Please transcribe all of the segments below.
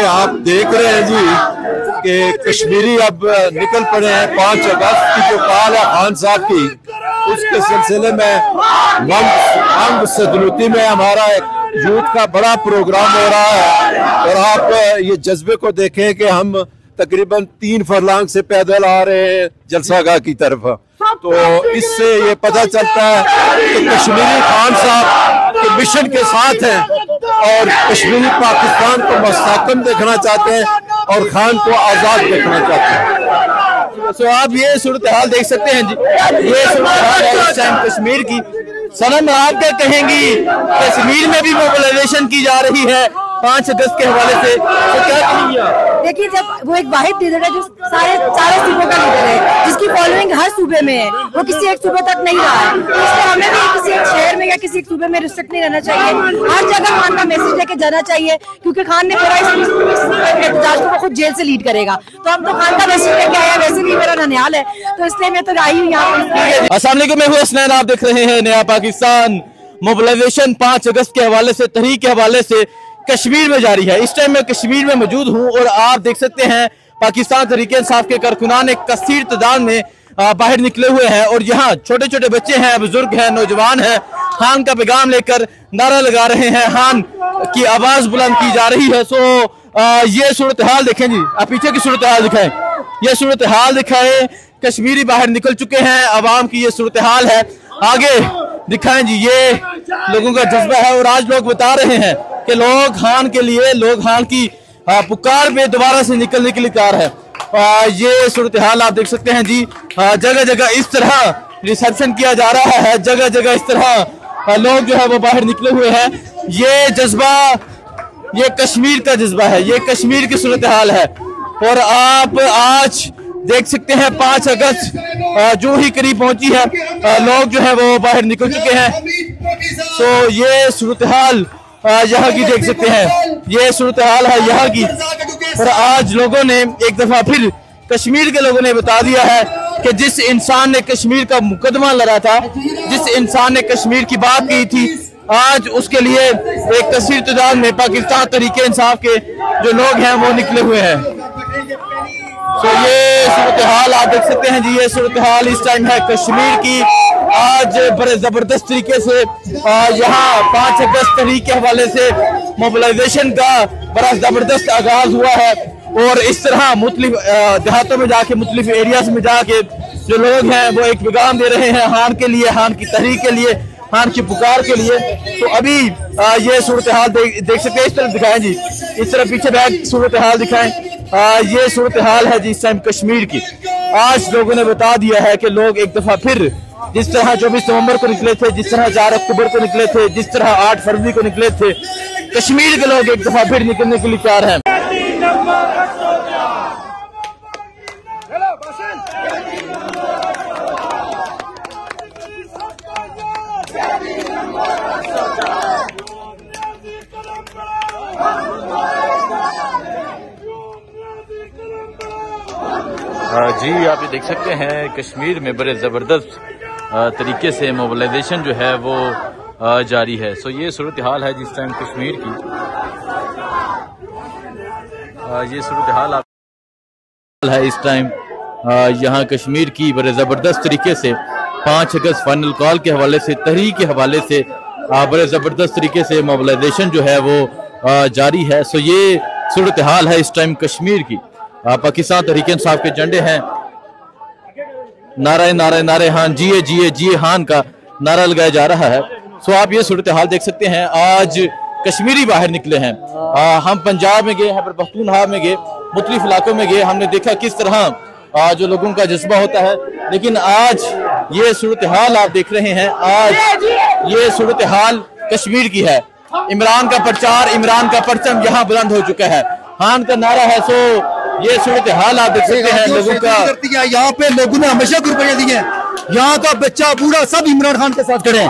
आप देख रहे हैं जी कि कश्मीरी अब निकल पड़े हैं 5 अगस्त की जो कॉल है खान साहब की, उसके सिलसिले में वंग सदलूती में हमारा एक यूथ का बड़ा प्रोग्राम हो रहा है। और आप ये जज्बे को देखें कि हम तकरीबन 3 फरलांग से पैदल आ रहे हैं जलसागाह की तरफ, तो इससे ये पता चलता है कि कश्मीरी खान साहब के मिशन के साथ हैं और कश्मीरी पाकिस्तान को मुस्तहकम देखना चाहते हैं और खान को आजाद देखना चाहते हैं। तो आप ये सूरत हाल देख सकते हैं जी, ये सूरत हाल है इस टाइम कश्मीर की। सनम, आप क्या कहेंगी, कश्मीर में भी मोबिलाइजेशन की जा रही है 5 अगस्त के हवाले से, तो क्या कहेंगी आप? देखिए, जब वो एक वाहिद लीडर है जो चारों सूबों का लीडर है, जिसकी फॉलोइंग हर सूबे में है, वो किसी एक सूबे तक नहीं रहा है, तो इसलिए हमें भी किसी एक शहर में या किसी एक सूबे में रिस्ट्रिक्ट नहीं रहना चाहिए। हर जगह खान का मैसेज लेके जाना चाहिए, क्योंकि खान ने पूरा एहतजाज को खुद जेल से लीड करेगा, तो हम तो खान का मैसेज लेके आया। वैसे भी मेरा ननिहाल है, तो इसलिए मैं तो आई हूँ यहाँ पे। अस्सलाम वालेकुम, मैं हूँ हसनैन, आप देख रहे हैं नया पाकिस्तान। मोबिलाइजेशन 5 अगस्त के हवाले से, तहरीक के हवाले से कश्मीर में जारी है। इस टाइम मैं कश्मीर में मौजूद हूं और आप देख सकते हैं पाकिस्तान तहरीक इंसाफ के कारकुनान एक कसीर तादाद में बाहर निकले हुए हैं और यहाँ छोटे छोटे बच्चे हैं, बुजुर्ग हैं, नौजवान हैं, खान का पैगाम लेकर नारा लगा रहे हैं, खान की आवाज बुलंद की जा रही है। ये सूरत हाल देखें जी, आप पीछे की सूरत हाल दिखाएं, ये सूरत हाल दिखाएं, कश्मीरी बाहर निकल चुके हैं, आवाम की ये सूरत हाल है। आगे दिखाएं जी, ये लोगों का जज्बा है और आज लोग बता रहे हैं कि लोग खान के लिए, लोग खान की पुकार पे दोबारा से निकलने के लिए तैयार है। ये सूरत हाल आप देख सकते हैं जी, जगह जगह इस तरह रिसेप्शन किया जा रहा है, जगह जगह इस तरह लोग जो है वो बाहर निकले हुए हैं। ये जज्बा, ये कश्मीर का जज्बा है, ये कश्मीर की सूरत हाल है। और आप आज देख सकते हैं 5 अगस्त जो ही करीब पहुंची है, लोग जो है वो बाहर निकल चुके हैं। तो ये सूरत हाल यहाँ की देख सकते हैं, ये सूरत हाल है यहाँ की। और आज लोगों ने एक दफा फिर, कश्मीर के लोगों ने बता दिया है कि जिस इंसान ने कश्मीर का मुकदमा लड़ा था, जिस इंसान ने कश्मीर की बात की थी, आज उसके लिए एक कसीर तादाद में पाकिस्तान तहरीक इंसाफ के जो लोग हैं वो निकले हुए हैं। तो ये सूरत हाल आप देख सकते हैं जी, ये सूरत हाल इस टाइम है कश्मीर की। आज बड़े जबरदस्त तरीके से यहाँ 5 अगस्त तहरीक के हवाले से मोबिलाइजेशन का बड़ा जबरदस्त आगाज हुआ है। और इस तरह मुख्तलिफ देहातों में जाके, मुख्तलिफ एरियाज में जाके जो लोग हैं वो एक पैगाम दे रहे हैं खान के लिए, खान की तहरीक के लिए, खान की पुकार के लिए। तो अभी ये सूरत हाल देख सकते हैं, इस तरफ दिखाएं जी, इस तरफ पीछे बैक सूरत हाल दिखाएं। ये सूरत हाल है जी इस टाइम कश्मीर की। आज लोगों ने बता दिया है कि लोग एक दफा फिर, जिस तरह 24 नवंबर को निकले थे, जिस तरह 4 अक्टूबर को निकले थे, जिस तरह 8 फरवरी को निकले थे, कश्मीर के लोग एक दफा फिर निकलने के लिए तैयार हैं। जी, आप ये देख सकते हैं कश्मीर में बड़े ज़बरदस्त तरीके से मोबिलाइजेशन जो है वो जारी है। सो ये सूरत हाल है जिस टाइम कश्मीर की, ये सूरत हाल है इस टाइम यहाँ कश्मीर की। बड़े ज़बरदस्त तरीके से 5 अगस्त फाइनल कॉल के हवाले से, तहरीक के हवाले से बड़े ज़बरदस्त तरीके से मोबिलाइजेशन जो है वो जारी है। सो ये सूरत हाल है इस टाइम कश्मीर की। पाकिस्तान तहरीक इंसाफ के झंडे हैं, नारे नारे नारे खान, जिए जिए जिए खान का नारा लगाया जा रहा है। सो आप ये सूरत हाल देख सकते हैं, आज कश्मीरी बाहर निकले हैं। हम पंजाब में गए, खैबर पख्तूनख्वा में गए, मुख्तलिफ इलाकों में गए, हमने देखा किस तरह जो लोगों का जज्बा होता है। लेकिन आज ये सूरत हाल आप देख रहे हैं, आज ये सूरत हाल कश्मीर की है। इमरान का प्रचार, इमरान का परचम यहाँ बुलंद हो चुका है, खान का नारा है। सो ये सूरत हाल आप देख सकते हैं लोगों का। यहाँ पे लोगों ने हमेशा कुर्बानियां दी हैं, यहाँ का बच्चा बूढ़ा सब इमरान खान के साथ खड़े हैं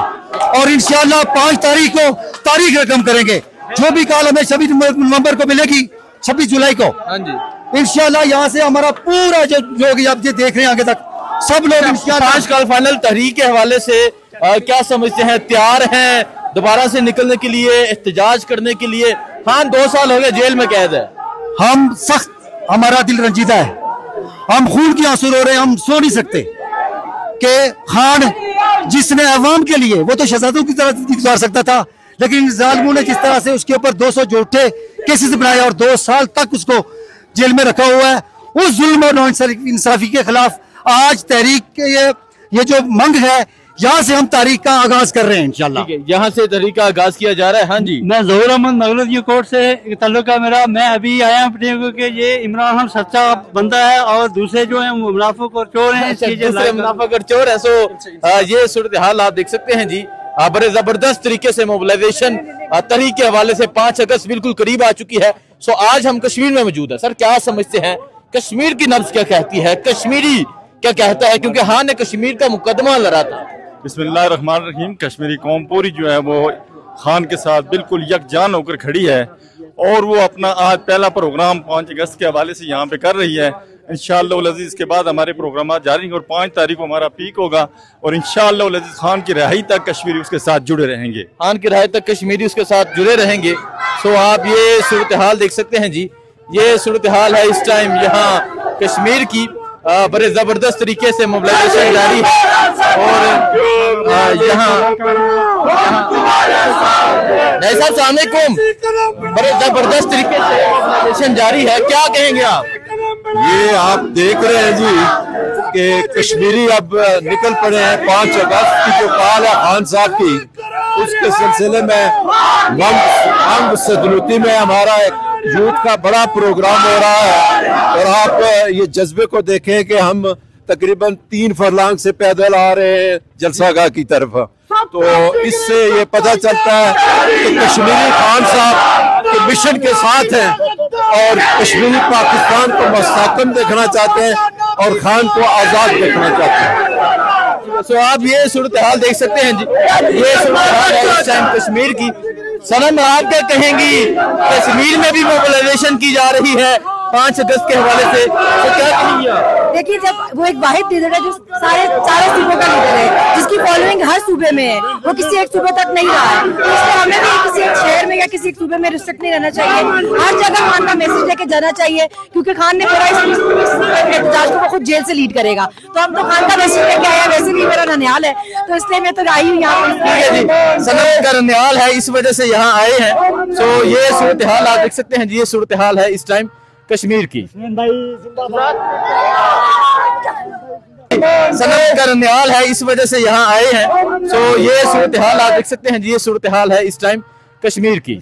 और इंशाल्लाह 5 तारीख को तारीख रकम करेंगे। जो भी कॉल हमें 26 नवंबर को मिलेगी, 26 जुलाई को, हाँ जी, इंशाल्लाह यहाँ से हमारा पूरा जो लोग आप ये देख रहे हैं आगे तक सब लोग इंशाल्लाह। आज कल फाइनल तहरीक के हवाले से क्या समझते हैं, तैयार हैं दोबारा से निकलने के लिए, एहतजाज करने के लिए? हाँ, 2 साल हो गए जेल में कैद है, हम सख्त, हमारा दिल रंजीदा है, हम खून की आंसू रो रहे हैं, हम सो नहीं सकते कि खान जिसने अवाम के लिए, वो तो शहजादों की तरह जिंदगी गुजार सकता था, लेकिन जालिमों ने जिस तरह से उसके ऊपर 200 झूठे केसेस बनाए और 2 साल तक उसको जेल में रखा हुआ है, उस जुल्म और इंसाफी के खिलाफ आज तहरीक के ये जो मंग है, यहाँ से हम तारीख का आगाज कर रहे हैं इंशाल्लाह। यहाँ से तहरीक का आगाज किया जा रहा है। हाँ जी, मैं ज़हूर अहमद मगलदी कोर्ट से ताल्लुक है मेरा। मैं अभी आया हूँ कि ये इमरान खान सच्चा बंदा है और दूसरे जो है मुनाफिक और चोर हैं। दूसरे मुनाफिक और चोर है। सो ये सूरत हाल आप देख सकते हैं जी। बड़े जबरदस्त तरीके से मोबिलाइजेशन तहरीक के हवाले से 5 अगस्त बिल्कुल करीब आ चुकी है। सो आज हम कश्मीर में मौजूद है। सर क्या समझते हैं, कश्मीर की नब्ज क्या कहती है, कश्मीरी क्या कहता है, क्योंकि खान ने कश्मीर का मुकदमा लड़ा था। बिस्मिल्लाहिर्रहमानिर्रहीम। कश्मीरी कौम पूरी जो है वो खान के साथ बिल्कुल यकजान होकर खड़ी है और वो अपना आज पहला प्रोग्राम 5 अगस्त के हवाले से यहाँ पे कर रही है। इंशाअल्लाह अज़ीज़ के बाद हमारे प्रोग्राम जारी और 5 तारीख को हमारा पीक होगा और इंशाअल्लाह अज़ीज़ खान की रिहाई तक कश्मीरी उसके साथ जुड़े रहेंगे। खान की रिहाई तक कश्मीरी उसके साथ जुड़े रहेंगे। सो आप ये सूरत हाल देख सकते हैं जी। ये सूरत हाल है इस टाइम यहाँ कश्मीर की। बड़े जबरदस्त तरीके से मोबिलाइजेशन जारी है और यहाँ बड़े जबरदस्त तरीके से मोबिलाइजेशन जारी है। क्या कहेंगे आप? ये आप देख रहे हैं जी कि कश्मीरी अब निकल पड़े हैं। 5 अगस्त की जो कॉल है खान साहब की, उसके सिलसिले में वंग सदलूती में हमारा एक यूथ का बड़ा प्रोग्राम हो रहा है और आप ये जज्बे को देखें कि हम तकरीबन 3 फरलांग से पैदल आ रहे हैं जलसागाह की तरफ। तो इससे ये पता चलता है कि कश्मीरी खान साहब के मिशन के साथ हैं और कश्मीरी पाकिस्तान को मुस्तहकम देखना चाहते हैं और खान को आजाद देखना चाहते हैं। तो आप ये सूरत हाल देख सकते हैं जी। ये सूरत हाल है इस टाइम कश्मीर की। सनम आप क्या कहेंगी, कश्मीर में भी मोबिलाइजेशन की जा रही है 5 अगस्त के हवाले से, तो क्या कहेंगी आप? देखिए, जब वो एक वाहिद लीडर है जो चारों सूबों का लीडर है, जिसकी फॉलोइंग हर सूबे में है, वो किसी एक सूबे तक नहीं रहा है, तो इसलिए हमें भी किसी एक शहर में या किसी एक सूबे में रिस्ट्रिक्ट नहीं रहना चाहिए। हर जगह खान का मैसेज लेके जाना चाहिए, क्योंकि खान ने पूरा एहतजाज को वो खुद जेल से लीड करेगा। तो हम तो खान का मैसेज लेके आया, वैसे भी मेरा ननिहाल है, तो इसलिए मैं तो आई हूँ यहाँ पे। सनम का ननिहाल है, इस वजह से यहाँ आए हैं। तो ये सूरत हाल आप देख सकते हैं जी। ये सूरत हाल है इस टाइम कश्मीर की। सनम का ननिहाल है, इस वजह से यहाँ आए हैं। तो ये सूरत हाल आप देख सकते हैं जी। ये सूरत हाल है इस टाइम कश्मीर की।